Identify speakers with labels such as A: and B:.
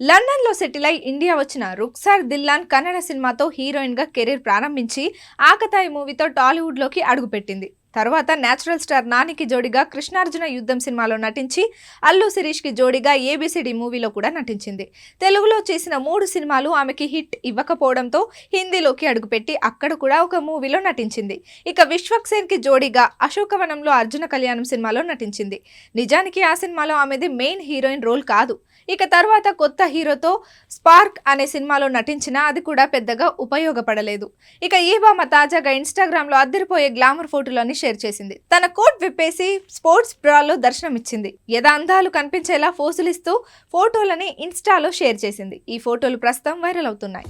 A: లండన్లో సెటిల్ అయి ఇండియా వచ్చిన రుక్సార్ దిల్లాన్ కన్నడ సినిమాతో హీరోయిన్గా కెరీర్ ప్రారంభించి ఆకతాయి మూవీతో టాలీవుడ్లోకి అడుగుపెట్టింది. తర్వాత నేచురల్ స్టార్ నానికి జోడిగా కృష్ణార్జున యుద్ధం సినిమాలో నటించి అల్లు శిరీష్కి జోడిగా ఏబిసిడి మూవీలో కూడా నటించింది. తెలుగులో చేసిన 3 సినిమాలు ఆమెకి హిట్ ఇవ్వకపోవడంతో హిందీలోకి అడుగుపెట్టి అక్కడ కూడా ఒక మూవీలో నటించింది. ఇక విశ్వక్సేన్కి జోడిగా అశోకవనంలో అర్జున కళ్యాణం సినిమాలో నటించింది. నిజానికి ఆ సినిమాలో ఆమెది మెయిన్ హీరోయిన్ రోల్ కాదు. ఇక తర్వాత కొత్త హీరోతో స్పార్క్ అనే సినిమాలో నటించినా అది కూడా పెద్దగా ఉపయోగపడలేదు. ఇక ఈ భామ తాజాగా ఇన్స్టాగ్రామ్లో అద్దరిపోయే గ్లామర్ ఫోటోలని షేర్ చేసింది. తన కోట్ విప్పేసి స్పోర్ట్స్ బ్రాలో దర్శనమిచ్చింది. అందాలు కనిపించేలా ఫోజులిస్తూ ఫోటోలని ఇన్స్టాలో షేర్ చేసింది. ఈ ఫోటోలు ప్రస్తుతం వైరల్ అవుతున్నాయి.